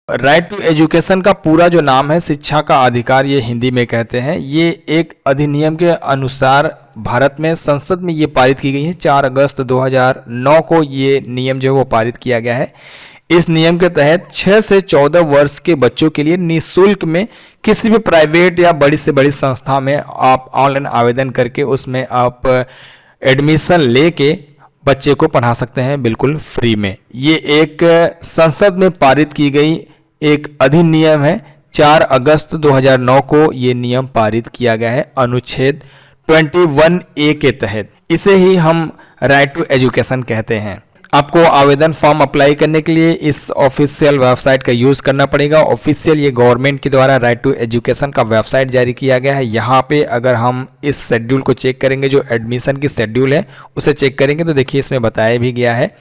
Right to education का पूरा जो नाम है शिक्षा का अधिकार, ये हिंदी में कहते हैं। ये एक अधिनियम के अनुसार भारत में संसद में ये पारित की गई है। 4 अगस्त 2009 को ये नियम जो है वो पारित किया गया है। इस नियम के तहत 6 से 14 वर्ष के बच्चों के लिए निःशुल्क में किसी भी प्राइवेट या बड़ी से बड़ी संस्था में आप ऑनलाइन आवेदन करके उसमें आप एडमिशन लेके बच्चे को पढ़ा सकते हैं बिल्कुल फ्री में। ये एक संसद में पारित की गई एक अधिनियम है। 4 अगस्त 2009 को ये नियम पारित किया गया है अनुच्छेद 21A के तहत। इसे ही हम राइट टू एजुकेशन कहते हैं। आपको आवेदन फॉर्म अप्लाई करने के लिए इस ऑफिशियल वेबसाइट का यूज़ करना पड़ेगा। ऑफिशियल ये गवर्नमेंट के द्वारा राइट टू एजुकेशन का वेबसाइट जारी किया गया है। यहाँ पे अगर हम इस शेड्यूल को चेक करेंगे, जो एडमिशन की शेड्यूल है उसे चेक करेंगे, तो देखिए इसमें बताया भी गया है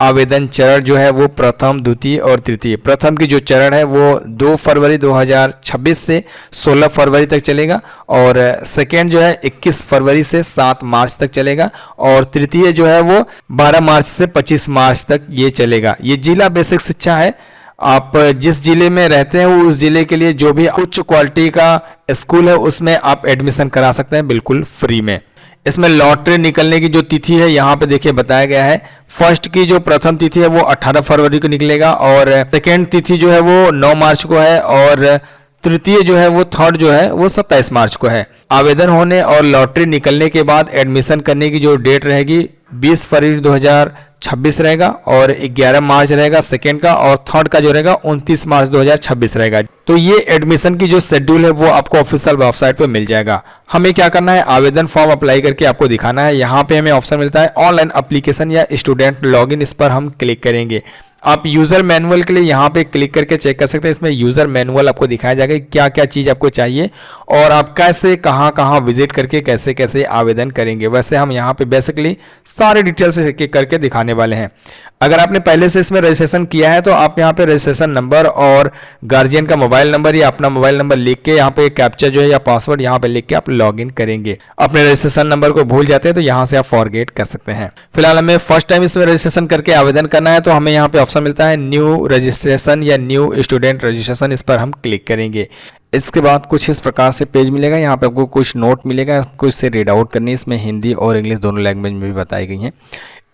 आवेदन चरण जो है वो प्रथम, द्वितीय और तृतीय। प्रथम की जो चरण है वो 2 फरवरी 2026 से 16 फरवरी तक चलेगा, और सेकेंड जो है 21 फरवरी से 7 मार्च तक चलेगा, और तृतीय जो है वो 12 मार्च से 25 मार्च तक ये चलेगा। ये जिला बेसिक शिक्षा है। आप जिस जिले में रहते हैं वो उस जिले के लिए जो भी उच्च क्वालिटी का स्कूल है उसमें आप एडमिशन करा सकते हैं बिल्कुल फ्री में। इसमें लॉटरी निकलने की जो तिथि है यहाँ पे देखिए बताया गया है। फर्स्ट की जो प्रथम तिथि है वो 18 फरवरी को निकलेगा, और सेकेंड तिथि जो है वो 9 मार्च को है, और तृतीय जो है वो थर्ड जो है वो 27 मार्च को है। आवेदन होने और लॉटरी निकलने के बाद एडमिशन करने की जो डेट रहेगी 20 फरवरी 2026 रहेगा, और 11 मार्च रहेगा सेकेंड का, और थर्ड का जो रहेगा 29 मार्च 2026 रहेगा। तो ये एडमिशन की जो शेड्यूल है वो आपको ऑफिशियल वेबसाइट पे मिल जाएगा। हमें क्या करना है, आवेदन फॉर्म अप्लाई करके आपको दिखाना है। यहाँ पे हमें ऑप्शन मिलता है ऑनलाइन एप्लीकेशन या स्टूडेंट लॉगिन, इस पर हम क्लिक करेंगे। आप यूजर मैनुअल के लिए यहाँ पे क्लिक करके चेक कर सकते हैं। इसमें यूजर मैनुअल आपको दिखाया जाएगा क्या क्या चीज़ आपको चाहिए और आप कैसे कहाँ विजिट करके कैसे कैसे आवेदन करेंगे। वैसे हम यहाँ पे बेसिकली सारे डिटेल्स करके दिखाने वाले हैं। अगर आपने पहले से इसमें रजिस्ट्रेशन किया है तो आप यहाँ पे रजिस्ट्रेशन नंबर और गार्जियन का मोबाइल नंबर या अपना मोबाइल नंबर लिख के यहाँ पे कैप्चा जो है या पासवर्ड यहाँ पे लिख के आप लॉगिन करेंगे। अपने रजिस्ट्रेशन नंबर को भूल जाते हैं तो यहाँ से आप फॉरगेट कर सकते हैं। फिलहाल हमें फर्स्ट टाइम इसमें रजिस्ट्रेशन करके आवेदन करना है, तो हमें यहाँ पे ऑप्शन मिलता है न्यू रजिस्ट्रेशन या न्यू स्टूडेंट रजिस्ट्रेशन, इस पर हम क्लिक करेंगे। इसके बाद कुछ इस प्रकार से पेज मिलेगा। यहाँ पे आपको कुछ नोट मिलेगा, कुछ से रीड आउट करनी है। इसमें हिंदी और इंग्लिश दोनों लैंग्वेज में भी बताई गई हैं।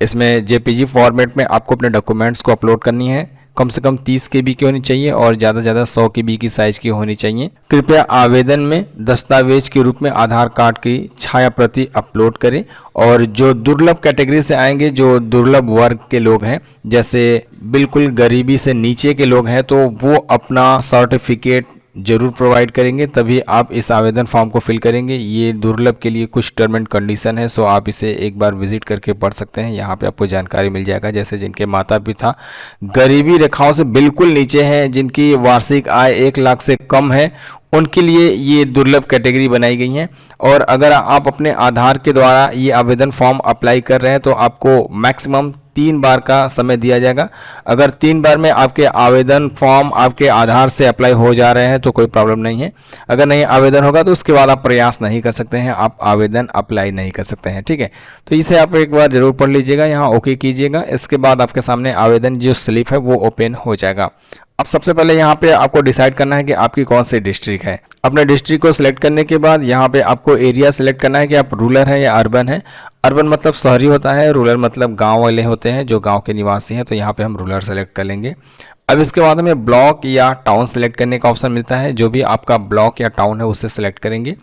इसमें जेपीजी फॉर्मेट में आपको अपने डॉक्यूमेंट्स को अपलोड करनी है। कम से कम 30 KB की होनी चाहिए और ज़्यादा से ज़्यादा 100 KB की साइज की होनी चाहिए। कृपया आवेदन में दस्तावेज के रूप में आधार कार्ड की छाया प्रति अपलोड करें। और जो दुर्लभ कैटेगरी से आएंगे, जो दुर्लभ वर्ग के लोग हैं, जैसे बिल्कुल गरीबी से नीचे के लोग हैं, तो वो अपना सर्टिफिकेट जरूर प्रोवाइड करेंगे, तभी आप इस आवेदन फॉर्म को फिल करेंगे। ये दुर्लभ के लिए कुछ टर्म एंड कंडीशन है, सो आप इसे एक बार विजिट करके पढ़ सकते हैं। यहाँ पे आपको जानकारी मिल जाएगा। जैसे जिनके माता पिता गरीबी रेखाओं से बिल्कुल नीचे हैं, जिनकी वार्षिक आय 1 लाख से कम है, उनके लिए ये दुर्लभ कैटेगरी बनाई गई है। और अगर आप अपने आधार के द्वारा ये आवेदन फॉर्म अप्लाई कर रहे हैं तो आपको मैक्सिमम 3 बार का समय दिया जाएगा। अगर 3 बार में आपके आवेदन फॉर्म आपके आधार से अप्लाई हो जा रहे हैं तो कोई प्रॉब्लम नहीं है। अगर नहीं आवेदन होगा तो उसके बाद आप प्रयास नहीं कर सकते हैं, आप आवेदन अप्लाई नहीं कर सकते हैं। ठीक है, तो इसे आप एक बार जरूर पढ़ लीजिएगा, यहाँ ओके कीजिएगा। इसके बाद आपके सामने आवेदन जो स्लिप है वो ओपन हो जाएगा। अब सबसे पहले यहाँ पे आपको डिसाइड करना है कि आपकी कौन सी डिस्ट्रिक्ट है। अपने डिस्ट्रिक्ट को सिलेक्ट करने के बाद यहाँ पे आपको एरिया सिलेक्ट करना है कि आप रूरल है या अर्बन है। अर्बन मतलब शहरी होता है, रूरल मतलब गांव वाले होते हैं जो गांव के निवासी हैं, तो यहाँ पे हम रूरल सेलेक्ट कर लेंगे। अब इसके बाद हमें ब्लॉक या टाउन सेलेक्ट करने का ऑप्शन मिलता है। जो भी आपका ब्लॉक या टाउन है उससे सेलेक्ट करेंगे।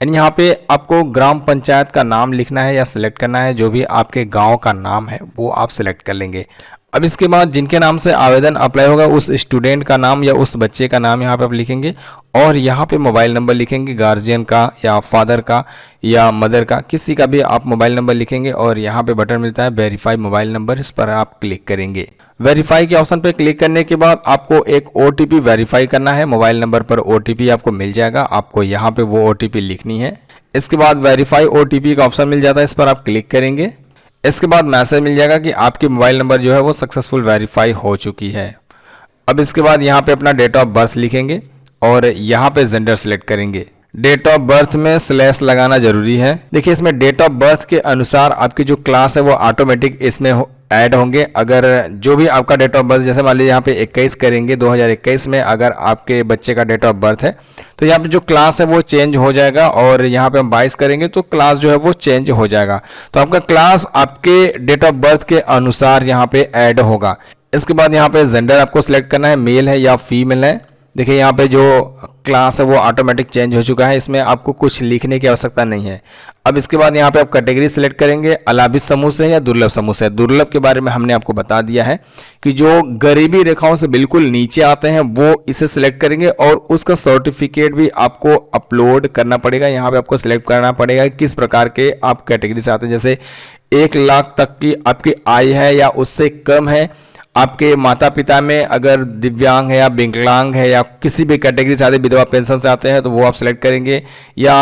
एंड यहाँ पे आपको ग्राम पंचायत का नाम लिखना है या सिलेक्ट करना है। जो भी आपके गाँव का नाम है वो आप सिलेक्ट कर लेंगे। अब इसके बाद जिनके नाम से आवेदन अप्लाई होगा उस स्टूडेंट का नाम या उस बच्चे का नाम यहाँ पे आप लिखेंगे, और यहाँ पे मोबाइल नंबर लिखेंगे, गार्जियन का या फादर का या मदर का, किसी का भी आप मोबाइल नंबर लिखेंगे। और यहाँ पे बटन मिलता है वेरीफाई मोबाइल नंबर, इस पर आप क्लिक करेंगे। वेरीफाई के ऑप्शन पर क्लिक करने के बाद आपको एक OTP वेरीफाई करना है। मोबाइल नंबर पर OTP आपको मिल जाएगा, आपको यहाँ पे वो OTP लिखनी है। इसके बाद वेरीफाई OTP का ऑप्शन मिल जाता है, इस पर आप क्लिक करेंगे। इसके बाद मैसेज मिल जाएगा कि आपकी मोबाइल नंबर जो है वो सक्सेसफुल वेरीफाई हो चुकी है। अब इसके बाद यहाँ पे अपना डेट ऑफ बर्थ लिखेंगे और यहाँ पे जेंडर सेलेक्ट करेंगे। डेट ऑफ बर्थ में स्लैश लगाना जरूरी है। देखिए इसमें डेट ऑफ बर्थ के अनुसार आपकी जो क्लास है वो ऑटोमेटिक इसमें ऐड होंगे। अगर जो भी आपका डेट ऑफ बर्थ, जैसे मान लीजिए यहाँ पे 21 करेंगे 2021 में अगर आपके बच्चे का डेट ऑफ बर्थ है तो यहाँ पे जो क्लास है वो चेंज हो जाएगा, और यहाँ पे हम 22 करेंगे तो क्लास जो है वो चेंज हो जाएगा। तो आपका क्लास आपके डेट ऑफ बर्थ के अनुसार यहाँ पे ऐड होगा। इसके बाद यहाँ पे जेंडर आपको सिलेक्ट करना है, मेल है या फीमेल है। देखिए यहाँ पे जो क्लास है वो ऑटोमेटिक चेंज हो चुका है, इसमें आपको कुछ लिखने की आवश्यकता नहीं है। अब इसके बाद यहाँ पे आप कैटेगरी सिलेक्ट करेंगे, अलाभित समूह से या दुर्लभ समूह से। दुर्लभ के बारे में हमने आपको बता दिया है कि जो गरीबी रेखाओं से बिल्कुल नीचे आते हैं वो इसे सिलेक्ट करेंगे, और उसका सर्टिफिकेट भी आपको अपलोड करना पड़ेगा। यहाँ पे आपको सिलेक्ट करना पड़ेगा किस प्रकार के आप कैटेगरी से आते हैं। जैसे 1 लाख तक की आपकी आय है या उससे कम है, आपके माता पिता में अगर दिव्यांग है या विकलांग है या किसी भी कैटेगरी से आते, विधवा पेंशन से आते हैं तो वो आप सिलेक्ट करेंगे, या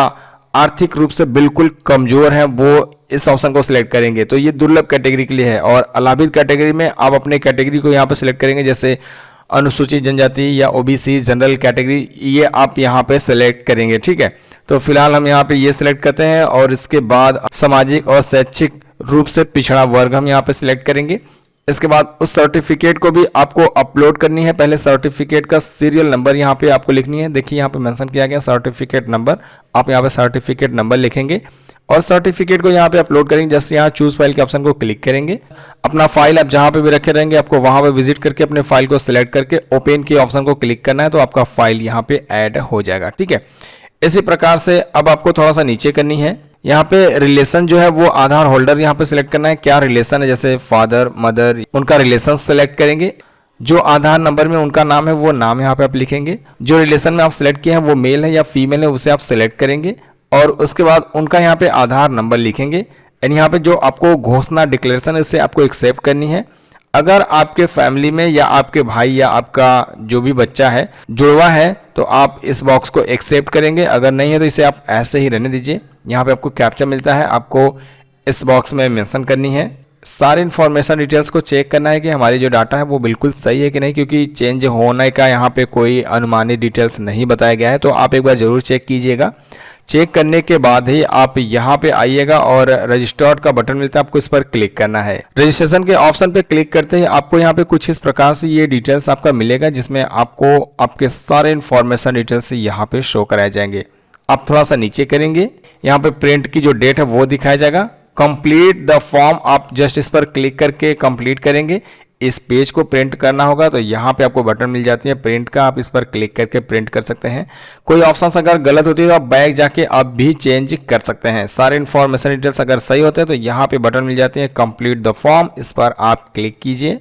आर्थिक रूप से बिल्कुल कमजोर हैं वो इस ऑप्शन को सिलेक्ट करेंगे। तो ये दुर्लभ कैटेगरी के लिए है। और अलाभित कैटेगरी में आप अपने कैटेगरी को यहाँ पे सिलेक्ट करेंगे, जैसे अनुसूचित जनजाति या ओबीसी जनरल कैटेगरी, ये आप यहाँ पे सिलेक्ट करेंगे। ठीक है, तो फिलहाल हम यहाँ पे ये सिलेक्ट करते हैं, और इसके बाद सामाजिक और शैक्षिक रूप से पिछड़ा वर्ग हम यहाँ पे सिलेक्ट करेंगे। इसके बाद उस सर्टिफिकेट को भी आपको अपलोड करनी है। पहले सर्टिफिकेट का सीरियल नंबर यहाँ पे आपको लिखनी है। देखिए यहाँ पे मेंशन किया गया सर्टिफिकेट नंबर, आप यहाँ पे सर्टिफिकेट नंबर लिखेंगे और सर्टिफिकेट को यहाँ पे अपलोड करेंगे। जस्ट यहाँ चूज फाइल के ऑप्शन को क्लिक करेंगे। अपना फाइल आप जहाँ पे भी रखे रहेंगे आपको वहां पे विजिट करके अपने फाइल को सिलेक्ट करके ओपन के ऑप्शन को क्लिक करना है, तो आपका फाइल यहाँ पे ऐड हो जाएगा। ठीक है, इसी प्रकार से अब आपको थोड़ा सा नीचे करनी है। यहाँ पे रिलेशन जो है वो आधार होल्डर यहाँ पे सिलेक्ट करना है, क्या रिलेशन है, जैसे फादर मदर उनका रिलेशन सिलेक्ट करेंगे। जो आधार नंबर में उनका नाम है वो नाम यहाँ पे आप लिखेंगे। जो रिलेशन में आप सिलेक्ट किए हैं वो मेल है या फीमेल है उसे आप सिलेक्ट करेंगे, और उसके बाद उनका यहाँ पे आधार नंबर लिखेंगे। एंड यहाँ पे जो आपको घोषणा डिक्लेरेशन है इसे आपको एक्सेप्ट करनी है। अगर आपके फैमिली में या आपके भाई या आपका जो भी बच्चा है जुड़वा है तो आप इस बॉक्स को एक्सेप्ट करेंगे, अगर नहीं है तो इसे आप ऐसे ही रहने दीजिए। यहाँ पे आपको कैप्चा मिलता है, आपको इस बॉक्स में मेंशन करनी है। सारी इन्फॉर्मेशन डिटेल्स को चेक करना है कि हमारी जो डाटा है वो बिल्कुल सही है कि नहीं, क्योंकि चेंज होने का यहाँ पे कोई अनुमानित डिटेल्स नहीं बताया गया है। तो आप एक बार जरूर चेक कीजिएगा। चेक करने के बाद ही आप यहाँ पे आइएगा और रजिस्टर्ड का बटन मिलता है, आपको इस पर क्लिक करना है। रजिस्ट्रेशन के ऑप्शन पे क्लिक करते ही आपको यहाँ पे कुछ इस प्रकार से ये डिटेल्स आपका मिलेगा, जिसमें आपको आपके सारे इन्फॉर्मेशन डिटेल्स यहाँ पे शो कराए जाएंगे। आप थोड़ा सा नीचे करेंगे, यहाँ पे प्रिंट की जो डेट है वो दिखाया जाएगा। कंप्लीट द फॉर्म, आप जस्ट इस पर क्लिक करके कंप्लीट करेंगे। इस पेज को प्रिंट करना होगा तो यहाँ पे आपको बटन मिल जाती है प्रिंट का, आप इस पर क्लिक करके प्रिंट कर सकते हैं। कोई ऑप्शन अगर गलत होती है तो आप बैक जाके आप भी चेंज कर सकते हैं। सारे इन्फॉर्मेशन डिटेल्स अगर सही होते हैं तो यहाँ पे बटन मिल जाती है कंप्लीट द फॉर्म, इस पर आप क्लिक कीजिए।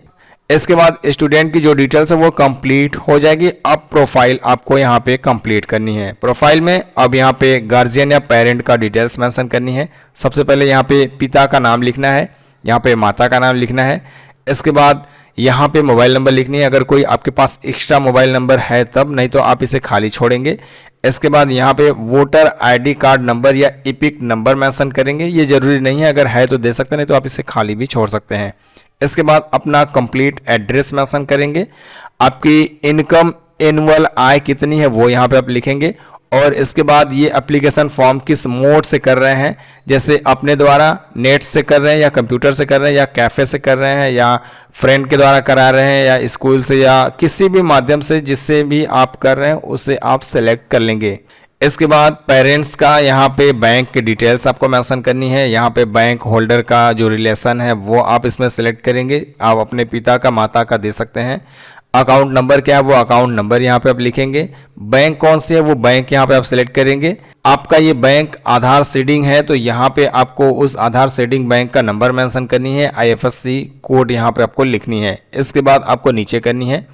इसके बाद स्टूडेंट की जो डिटेल्स है वो कंप्लीट हो जाएगी। अब प्रोफाइल आपको यहाँ पे कंप्लीट करनी है। प्रोफाइल में अब यहाँ पे गार्जियन या पेरेंट का डिटेल्स मेंशन करनी है। सबसे पहले यहाँ पे पिता का नाम लिखना है, यहाँ पे माता का नाम लिखना है। इसके बाद यहाँ पे मोबाइल नंबर लिखनी है, अगर कोई आपके पास एक्स्ट्रा मोबाइल नंबर है तब, नहीं तो आप इसे खाली छोड़ेंगे। इसके बाद यहाँ पे वोटर आईडी कार्ड नंबर या इपिक नंबर मेंशन करेंगे। ये जरूरी नहीं है, अगर है तो दे सकते हैं, नहीं तो आप इसे खाली भी छोड़ सकते हैं। इसके बाद अपना कंप्लीट एड्रेस मेंशन करेंगे। आपकी इनकम एनुअल आय कितनी है वो यहाँ पे आप लिखेंगे, और इसके बाद ये एप्लीकेशन फॉर्म किस मोड से कर रहे हैं, जैसे अपने द्वारा नेट से कर रहे हैं या कंप्यूटर से कर रहे हैं या कैफे से कर रहे हैं या फ्रेंड के द्वारा करा रहे हैं या स्कूल से या किसी भी माध्यम से जिससे भी आप कर रहे हैं उसे आप सेलेक्ट कर लेंगे। इसके बाद पेरेंट्स का यहाँ पे बैंक की डिटेल्स आपको मेंशन करनी है। यहाँ पे बैंक होल्डर का जो रिलेशन है वो आप इसमें सेलेक्ट करेंगे। आप अपने पिता का माता का दे सकते हैं। अकाउंट नंबर क्या है वो अकाउंट नंबर यहाँ पे आप लिखेंगे। बैंक कौन सी है वो बैंक यहाँ पे आप सिलेक्ट करेंगे। आपका ये बैंक आधार सीडिंग है तो यहाँ पे आपको उस आधार सीडिंग बैंक का नंबर मेंशन करनी है। IFSC कोड यहाँ पे आपको लिखनी है। इसके बाद आपको नीचे करनी है।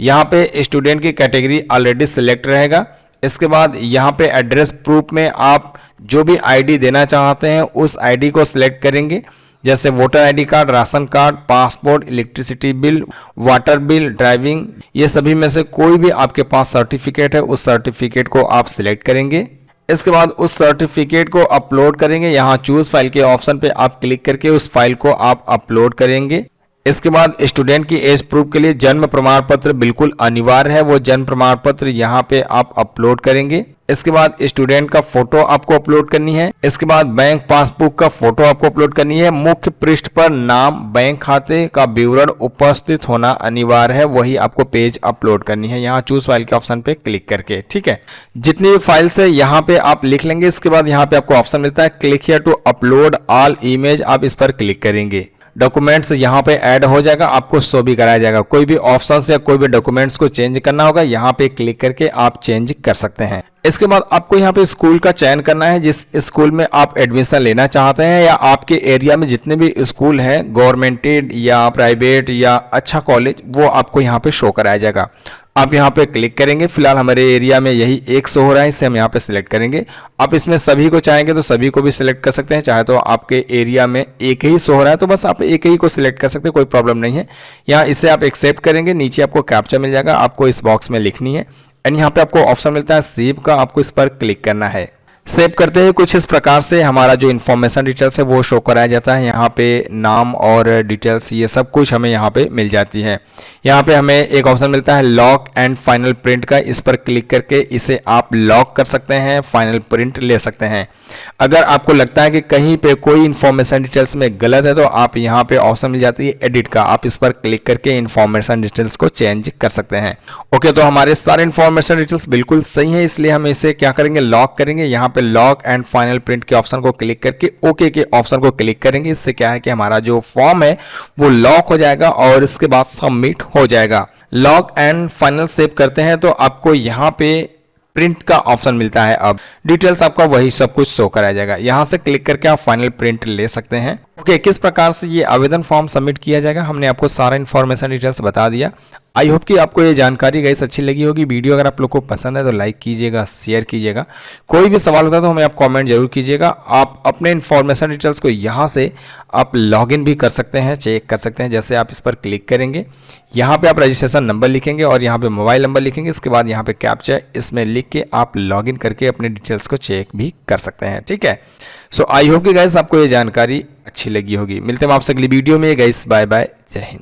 यहाँ पे स्टूडेंट की कैटेगरी ऑलरेडी सिलेक्ट रहेगा। इसके बाद यहाँ पे एड्रेस प्रूफ में आप जो भी आईडी देना चाहते हैं उस आईडी को सिलेक्ट करेंगे, जैसे voter ID card, ration card, passport, electricity bill, water bill, driving, ये सभी में से कोई भी आपके पास सर्टिफिकेट है उस सर्टिफिकेट को आप सिलेक्ट करेंगे। इसके बाद उस सर्टिफिकेट को अपलोड करेंगे। यहाँ चूज फाइल के ऑप्शन पे आप क्लिक करके उस फाइल को आप अपलोड करेंगे। इसके बाद स्टूडेंट की एज प्रूफ के लिए जन्म प्रमाण पत्र बिल्कुल अनिवार्य है, वो जन्म प्रमाण पत्र यहाँ पे आप अपलोड करेंगे। इसके बाद स्टूडेंट का फोटो आपको अपलोड करनी है। इसके बाद बैंक पासबुक का फोटो आपको अपलोड करनी है। मुख्य पृष्ठ पर नाम, बैंक खाते का विवरण उपस्थित होना अनिवार्य है, वही आपको पेज अपलोड करनी है। यहाँ चूज फाइल के ऑप्शन पे क्लिक करके, ठीक है। जितनी भी फाइल्स है यहाँ पे आप लिख लेंगे। इसके बाद यहाँ पे आपको ऑप्शन मिलता है click here to upload all image, आप इस पर क्लिक करेंगे। डॉक्यूमेंट्स यहाँ पे ऐड हो जाएगा, आपको शो भी कराया जाएगा। कोई भी ऑप्शंस या कोई भी डॉक्यूमेंट्स को चेंज करना होगा, यहाँ पे क्लिक करके आप चेंज कर सकते हैं। इसके बाद आपको यहाँ पे स्कूल का चयन करना है, जिस स्कूल में आप एडमिशन लेना चाहते हैं, या आपके एरिया में जितने भी स्कूल हैं, गवर्नमेंटेड या प्राइवेट या अच्छा कॉलेज, वो आपको यहाँ पे शो कराया जाएगा। आप यहाँ पे क्लिक करेंगे। फिलहाल हमारे एरिया में यही एक शो हो रहा है, इसे हम यहाँ पे सिलेक्ट करेंगे। आप इसमें सभी को चाहेंगे तो सभी को भी सिलेक्ट कर सकते हैं, चाहे तो आपके एरिया में एक ही शो हो रहा है तो बस आप एक ही को सिलेक्ट कर सकते हैं, कोई प्रॉब्लम नहीं है। यहाँ इसे आप एक्सेप्ट करेंगे। नीचे आपको कैप्चा मिल जाएगा, आपको इस बॉक्स में लिखनी है एंड यहाँ पे आपको ऑप्शन मिलता है सेव का, आपको इस पर क्लिक करना है। सेव करते हैं कुछ इस प्रकार से हमारा जो इन्फॉर्मेशन डिटेल्स है वो शो कराया जाता है। यहाँ पे नाम और डिटेल्स ये सब कुछ हमें यहाँ पे मिल जाती है। यहाँ पे हमें एक ऑप्शन मिलता है लॉक एंड फाइनल प्रिंट का, इस पर क्लिक करके इसे आप लॉक कर सकते हैं, फाइनल प्रिंट ले सकते हैं। अगर आपको लगता है कि कहीं पे कोई इन्फॉर्मेशन डिटेल्स में गलत है तो आप यहाँ पे ऑप्शन मिल जाती है एडिट का, आप इस पर क्लिक करके इन्फॉर्मेशन डिटेल्स को चेंज कर सकते हैं। ओके, तो हमारे सारे इन्फॉर्मेशन डिटेल्स बिल्कुल सही है, इसलिए हम इसे क्या करेंगे, लॉक करेंगे। यहाँ पे लॉक एंड फाइनल प्रिंट के ऑप्शन को क्लिक करके ओके के ऑप्शन को क्लिक करेंगे। इससे क्या है कि हमारा जो फॉर्म है वो लॉक हो जाएगा और इसके बाद सबमिट हो जाएगा। लॉक एंड फाइनल सेव करते हैं तो आपको यहाँ पे प्रिंट का ऑप्शन मिलता है। अब डिटेल्स आपका वही सब कुछ शो कराया जाएगा। यहां से क्लिक करके आप फाइनल प्रिंट ले सकते हैं। ओके, किस प्रकार से ये आवेदन फॉर्म सबमिट किया जाएगा हमने आपको सारा इन्फॉर्मेशन डिटेल्स बता दिया। आई होप कि आपको ये जानकारी गाइस अच्छी लगी होगी। वीडियो अगर आप लोग को पसंद है तो लाइक कीजिएगा, शेयर कीजिएगा। कोई भी सवाल होता है तो हमें आप कमेंट जरूर कीजिएगा। आप अपने इन्फॉर्मेशन डिटेल्स को यहाँ से आप लॉगिन भी कर सकते हैं, चेक कर सकते हैं। जैसे आप इस पर क्लिक करेंगे, यहाँ पे आप रजिस्ट्रेशन नंबर लिखेंगे और यहाँ पे मोबाइल नंबर लिखेंगे। इसके बाद यहाँ पे कैप्चा इसमें लिख के आप लॉगिन करके अपने डिटेल्स को चेक भी कर सकते हैं, ठीक है। सो आई होप कि गाइस आपको ये जानकारी अच्छी लगी होगी। मिलते हैं आपसे अगली वीडियो में। गाइस बाय बाय, जय हिंद।